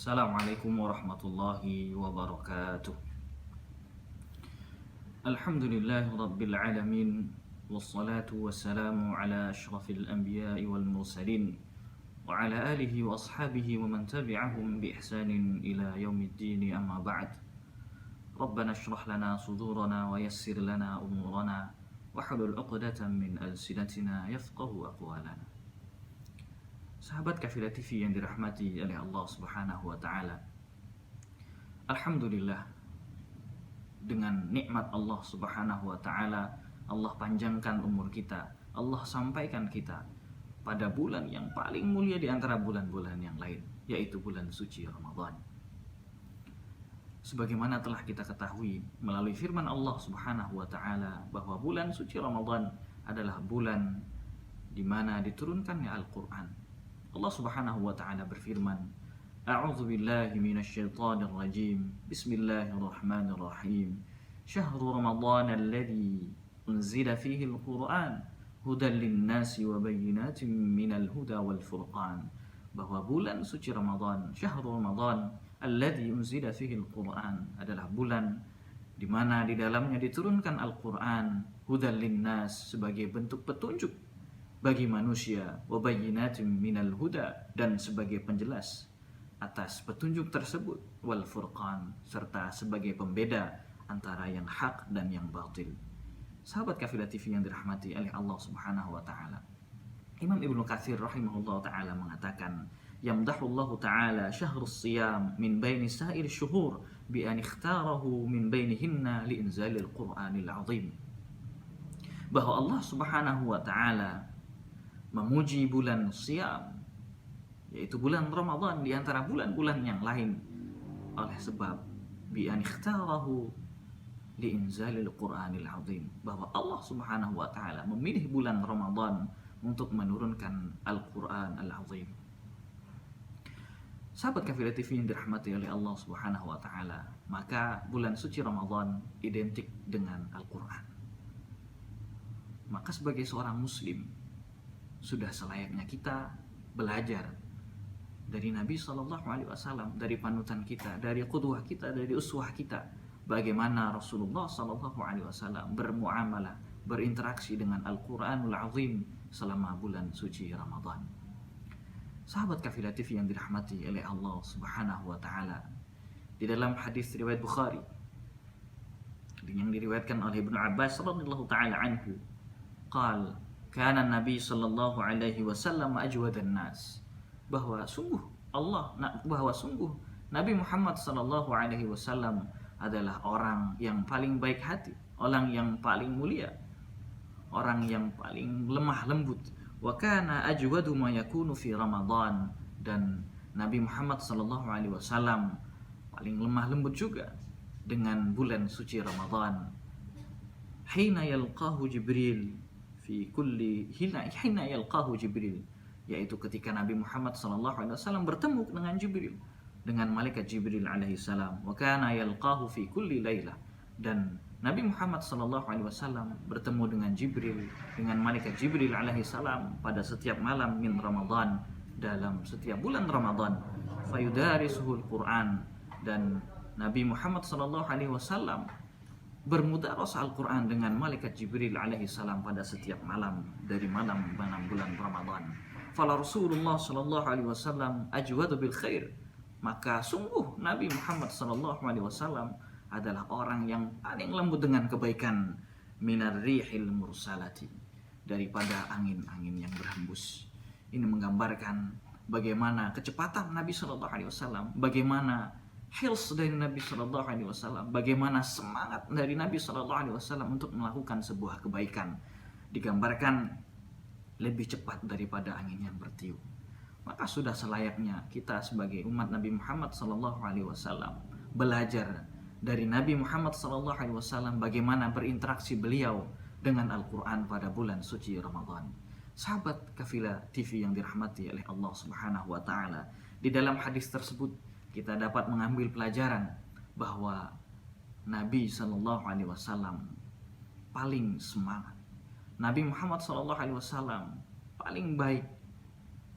Assalamualaikum warahmatullahi wabarakatuh. Alhamdulillahi rabbil alamin. Wassalatu wassalamu ala ashrafil anbiya'i wal mursalin wa ala alihi wa ashabihi wa man tabi'ahum bi ihsanin ila yaumiddin, amma ba'd. Rabbana shrah lana sudurana wa yassir lana umurana wa hlul 'uqdatam min alsinatina yafqahu aqwalana. Sahabat Kafilah TV yang dirahmati oleh Allah Subhanahu wa taala. Alhamdulillah, dengan nikmat Allah Subhanahu wa taala, Allah panjangkan umur kita, Allah sampaikan kita pada bulan yang paling mulia di antara bulan-bulan yang lain, yaitu bulan suci Ramadan. Sebagaimana telah kita ketahui melalui firman Allah Subhanahu wa taala bahwa bulan suci Ramadan adalah bulan di mana diturunkannya Al-Qur'an. Allah Subhanahu wa taala berfirman, A'udzu billahi minasy syaithanir rajim. Bismillahirrahmanirrahim. Syahrul Ramadan alladzi unzila fihi al-Qur'an hudan lin-nasi wa bayyinatin minal huda wal furqan. Bahwa bulan suci Ramadan, Syahrul Ramadan alladzi unzila fihi al-Qur'an, adalah bulan di mana di dalamnya diturunkan Al-Qur'an, hudan lin-nas, sebagai bentuk petunjuk bagi manusia, wa bayyinatin minal huda, dan sebagai penjelas atas petunjuk tersebut, wal furqan, serta sebagai pembeda antara yang hak dan yang batil. Sahabat Kafilah TV yang dirahmati oleh Allah Subhanahu wa taala, Imam Ibnu Katsir rahimahullah taala mengatakan, yamdahullahu taala syahrus siyam min baini sa'ir syuhur bi an ikhtarahu min bainihinna li inzalil Qur'anil azim. Bahwa Allah Subhanahu wa taala memuji bulan Siyam, yaitu bulan Ramadan di antara bulan-bulan yang lain, oleh sebab bi an ikhtarahu li inzalil Qur'anil azim, bahwa Allah Subhanahu wa taala memilih bulan Ramadan untuk menurunkan Al-Qur'an Al-Azim. Sahabat Kafilah TV yang dirahmati oleh Allah Subhanahu wa taala, maka bulan suci Ramadan identik dengan Al-Qur'an. Maka sebagai seorang muslim, sudah selayaknya kita belajar dari Nabi SAW, dari panutan kita, dari qudwah kita, dari uswah kita, bagaimana Rasulullah SAW bermuamalah, berinteraksi dengan Al-Quranul Azim selama bulan suci Ramadan. Sahabat Kafilah TV yang dirahmati oleh Allah Subhanahu wa taala, di dalam hadis riwayat Bukhari yang diriwayatkan oleh Ibnu Abbas radhiyallahu taala anhu, qala kana Nabi sallallahu alaihi wasallam ajwadan nas, bahwa sungguh Nabi Muhammad sallallahu alaihi wasallam adalah orang yang paling baik hati, orang yang paling mulia, orang yang paling lemah lembut. Wa kana ajwadu ma yakunu fi Ramadan, dan Nabi Muhammad sallallahu alaihi wasallam paling lemah lembut juga dengan bulan suci Ramadan. Hina yalqahu Jibril fi kulli hina yalqahu Jibril, yaitu ketika Nabi Muhammad sallallahu alaihi wasallam bertemu dengan Jibril, dengan malaikat Jibril alaihi salam. Wa kana yalqahu fi kulli lailah, dan Nabi Muhammad sallallahu alaihi wasallam bertemu dengan Jibril, dengan malaikat Jibril alaihi salam pada setiap malam min Ramadan, dalam setiap bulan Ramadan. Fayudarisuhul Quran, dan Nabi Muhammad sallallahu alaihi wasallam bermudaras Al-Quran dengan malaikat Jibril alaihi salam pada setiap malam dari malam-malam bulan Ramadan. Fala Rasulullah sallallahu alaihi wasallam ajwadu bil khair, maka sungguh Nabi Muhammad sallallahu alaihi wasallam adalah orang yang paling lembut dengan kebaikan, minar rihil mursalati, daripada angin-angin yang berhembus. Ini menggambarkan bagaimana kecepatan Nabi sallallahu alaihi wasallam, bagaimana hils dari Nabi Sallallahu Alaihi Wasallam, bagaimana semangat dari Nabi Sallallahu Alaihi Wasallam untuk melakukan sebuah kebaikan, digambarkan lebih cepat daripada angin yang bertiup. Maka sudah selayaknya kita sebagai umat Nabi Muhammad Sallallahu Alaihi Wasallam belajar dari Nabi Muhammad Sallallahu Alaihi Wasallam bagaimana berinteraksi beliau dengan Al-Quran pada bulan suci Ramadan. Sahabat Kafilah TV yang dirahmati oleh Allah Subhanahu Wa Taala, di dalam hadis tersebut kita dapat mengambil pelajaran bahwa Nabi Sallallahu Alaihi Wasallam paling semangat, Nabi Muhammad Sallallahu Alaihi Wasallam paling baik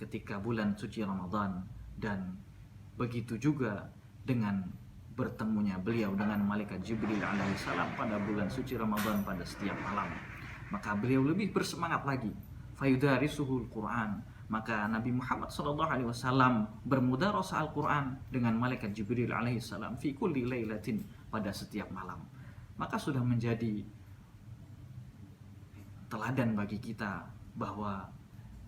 ketika bulan suci Ramadan, dan Begitu juga dengan bertemunya beliau dengan malaikat Jibril alaihissalam pada bulan suci Ramadan pada setiap malam. Maka beliau lebih bersemangat lagi. Fayudarisuhul Quran. Maka Nabi Muhammad SAW bermudarasah Al-Quran dengan malaikat Jibril alaihissalam fi kulli lailatin, pada setiap malam. Maka sudah menjadi teladan bagi kita bahwa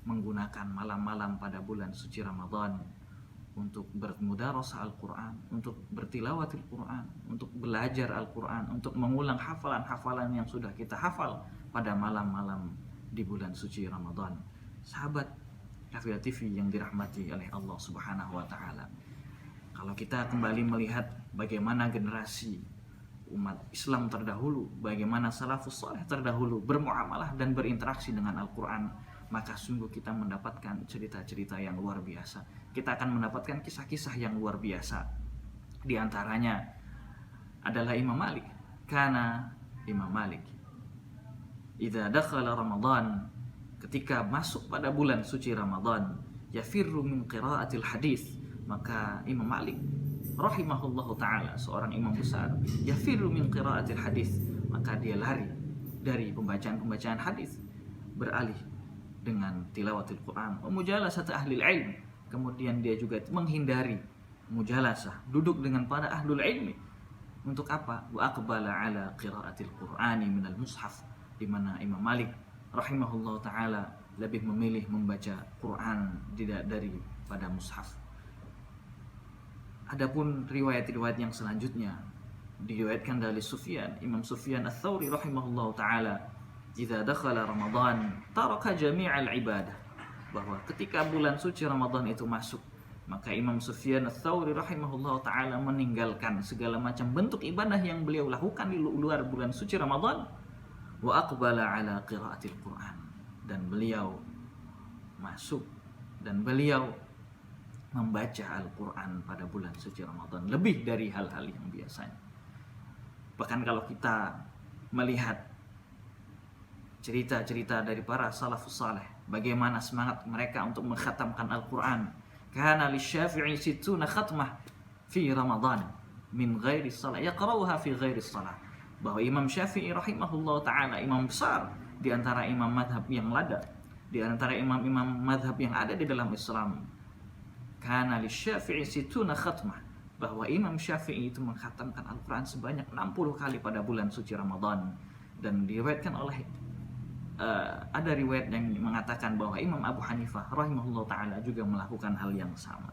menggunakan malam-malam pada bulan suci Ramadan untuk bermudarasah Al-Quran, untuk bertilawatil Quran, untuk belajar Al-Quran, untuk mengulang hafalan-hafalan yang sudah kita hafal pada malam-malam di bulan suci Ramadan. Sahabat Kafilah TV yang dirahmati oleh Allah Subhanahu wa taala. Kalau kita kembali melihat bagaimana generasi umat Islam terdahulu, bagaimana salafus saleh terdahulu bermuamalah dan berinteraksi dengan Al-Quran, maka sungguh kita mendapatkan cerita-cerita yang luar biasa. Kita akan mendapatkan kisah-kisah yang luar biasa. Di antaranya adalah Imam Malik. Karena Imam Malik idza dakhala Ramadan, ketika masuk pada bulan suci Ramadan, yafirru min qiraatil hadis, maka Imam Malik rahimahullahu taala, seorang imam besar, yafirru min qiraatil hadis, maka dia lari dari pembacaan-pembacaan hadis, beralih dengan tilawatil Quran, mujalasat ahli ilm. Kemudian dia juga menghindari mujalasah, duduk dengan para ahlul ilmi. Untuk apa? Wa aqbala ala qiraatil Qur'ani minal mushaf, di mana Imam Malik rahimahullah ta'ala lebih memilih membaca Quran daripada mushaf. Adapun riwayat-riwayat yang selanjutnya diriwayatkan dari Imam Sufyan Ats-Tsauri rahimahullah ta'ala, idza dakhala Ramadan taraka jami'al ibadah, bahwa ketika bulan suci Ramadan itu masuk, maka Imam Sufyan Ats-Tsauri rahimahullah ta'ala meninggalkan segala macam bentuk ibadah yang beliau lakukan di luar bulan suci Ramadan, wa aqbala ala qiraatil Quran, dan beliau masuk dan beliau membaca Al-Quran pada bulan suci Ramadan lebih dari hal-hal yang biasanya. Bahkan kalau kita melihat cerita-cerita dari para salafus saleh, bagaimana semangat mereka untuk mengkhatamkan Al-Quran. Kana lisyafi'i sittuna khatmah fi Ramadan min ghairi salat, yaqra'uha fi ghairi salat, bahwa Imam Syafi'i rahimahullah ta'ala, imam besar di antara imam madhab yang lada, di antara imam-imam madhab yang ada di dalam Islam, kana lisyafi'i sittuna khatmah, bahwa Imam Syafi'i itu mengkhatamkan Al-Quran sebanyak 60 kali pada bulan suci Ramadan. Dan diriwayatkan oleh ada riwayat yang mengatakan bahwa Imam Abu Hanifah rahimahullah ta'ala juga melakukan hal yang sama.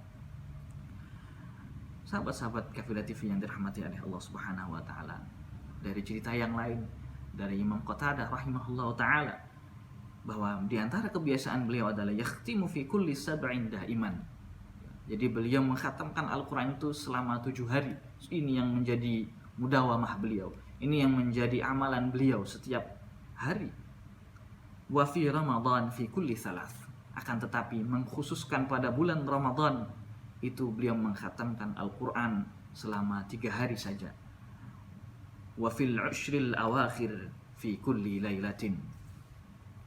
Sahabat-sahabat Kafilah TV yang dirahmati oleh Allah Subhanahu wa ta'ala, dari cerita yang lain dari Imam Qatadah rahimahullah ta'ala, bahwa di antara kebiasaan beliau adalah yakhtimu fi kulli sab'in da'iman. Jadi beliau mengkhatamkan Al-Quran itu selama 7 hari. Ini yang menjadi mudawamah beliau, ini yang menjadi amalan beliau setiap hari. Wa fi Ramadan fi kulli thalath, akan tetapi mengkhususkan pada bulan Ramadan itu beliau mengkhatamkan Al-Quran selama 3 hari saja. Wa fil ushril awakhir fi kulli lailatin,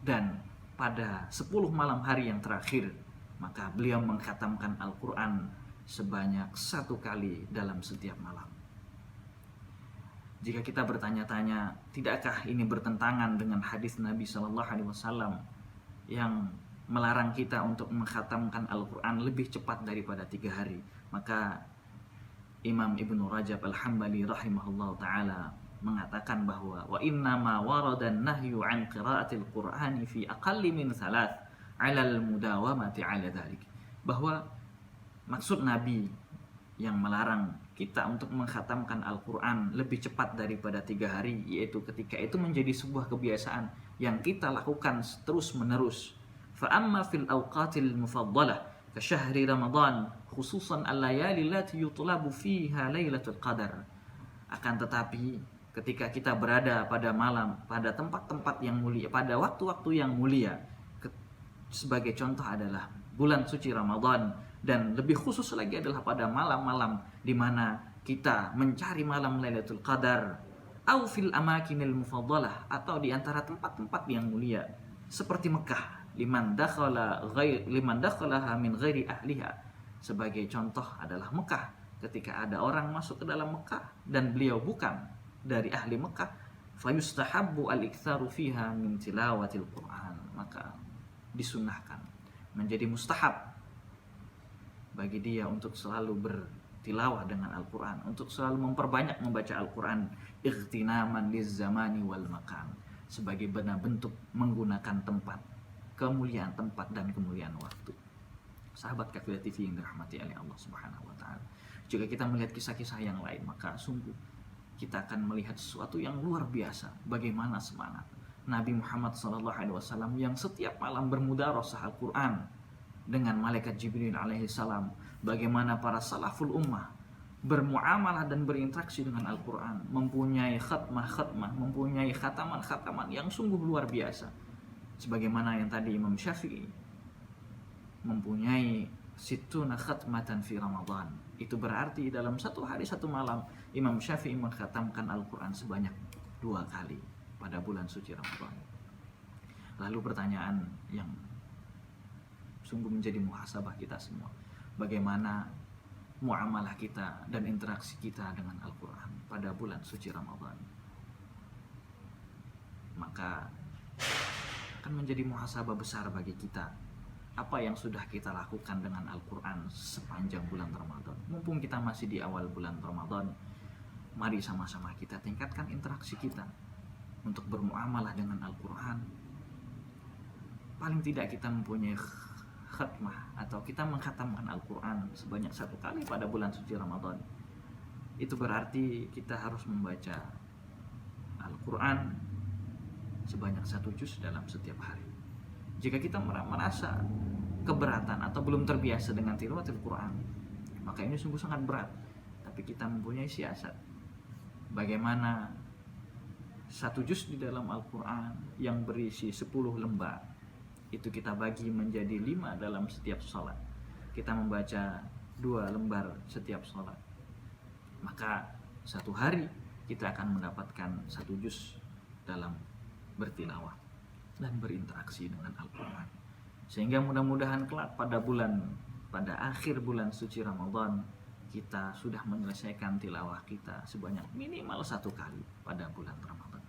dan pada 10 malam hari yang terakhir maka beliau mengkhatamkan Al-Quran sebanyak 1 kali dalam setiap malam. Jika kita bertanya-tanya, tidakkah ini bertentangan dengan hadis Nabi SAW yang melarang kita untuk mengkhatamkan Al-Quran lebih cepat daripada 3 hari? Maka Imam Ibnu Rajab Al-Hambali rahimahullah ta'ala mengatakan bahwa wa innama waradan nahyu an qiraatil Qur'ani fi aqalli min thalath alal mudawamati ala dhalik, bahwa maksud Nabi yang melarang kita untuk mengkhatamkan Al-Quran lebih cepat daripada 3 hari, yaitu ketika itu menjadi sebuah kebiasaan yang kita lakukan terus menerus. Fa amma fil awqatil mufaddalah ka syahri Ramadan khususan al-layali allati yutlabu fiha lailatul qadar, akan tetapi ketika kita berada pada malam, pada tempat-tempat yang mulia, pada waktu-waktu yang mulia, sebagai contoh adalah bulan suci Ramadan, dan lebih khusus lagi adalah pada malam-malam di mana kita mencari malam Lailatul Qadar, au fil amakinil mufaddalah, atau di antara tempat-tempat yang mulia seperti Mekah, liman dakhalaha min ghairi ahliha, Sebagai contoh adalah Mekah. Ketika ada orang masuk ke dalam Mekah dan beliau bukan dari ahli Mekah, fayustahabbu al-iktsaru fiha min tilawatil Qur'an, maka disunnahkan, menjadi mustahab bagi dia untuk selalu bertilawah dengan Al-Quran, untuk selalu memperbanyak membaca Al-Quran, ightinaman lizzamani wal makan, sebagai bentuk menggunakan tempat, kemuliaan tempat dan kemuliaan waktu. Sahabat Kafila TV yang dirahmati oleh Allah Subhanahu wa taala. Jika kita melihat kisah-kisah yang lain, maka sungguh kita akan melihat sesuatu yang luar biasa. Bagaimana semangat Nabi Muhammad SAW yang setiap malam bermudarasah Al-Quran dengan malaikat Jibril alaihissalam. Bagaimana para salaful ummah bermuamalah dan berinteraksi dengan Al-Quran, mempunyai khatmah-khatmah, mempunyai khataman-khataman yang sungguh luar biasa. Sebagaimana yang tadi Imam Syafi'i mempunyai situna khatmatan fi Ramadan. Itu berarti dalam satu hari satu malam Imam Syafi'i mengkhatamkan Al-Quran sebanyak 2 kali pada bulan suci Ramadan. Lalu pertanyaan yang sungguh menjadi muhasabah kita semua, bagaimana muamalah kita dan interaksi kita dengan Al-Quran pada bulan suci Ramadan? Maka akan menjadi muhasabah besar bagi kita. Apa yang sudah kita lakukan dengan Al-Quran sepanjang bulan Ramadan? Mumpung kita masih di awal bulan Ramadan, mari sama-sama kita tingkatkan interaksi kita untuk bermuamalah dengan Al-Quran. Paling tidak kita mempunyai khatmah atau kita mengkhatamkan Al-Quran sebanyak 1 kali pada bulan suci Ramadan. Itu berarti kita harus membaca Al-Quran sebanyak 1 juz dalam setiap hari. Jika kita merasa keberatan atau belum terbiasa dengan tilawatil Quran, maka ini sungguh sangat berat. Tapi kita mempunyai siasat bagaimana 1 juz di dalam Al-Quran yang berisi 10 lembar itu kita bagi menjadi 5 dalam setiap sholat. Kita membaca 2 lembar setiap sholat, maka 1 hari kita akan mendapatkan 1 juz dalam bertilawah dan berinteraksi dengan Al-Quran. Sehingga mudah-mudahan kelak pada akhir bulan suci Ramadan, kita sudah menyelesaikan tilawah kita sebanyak minimal 1 kali pada bulan Ramadan.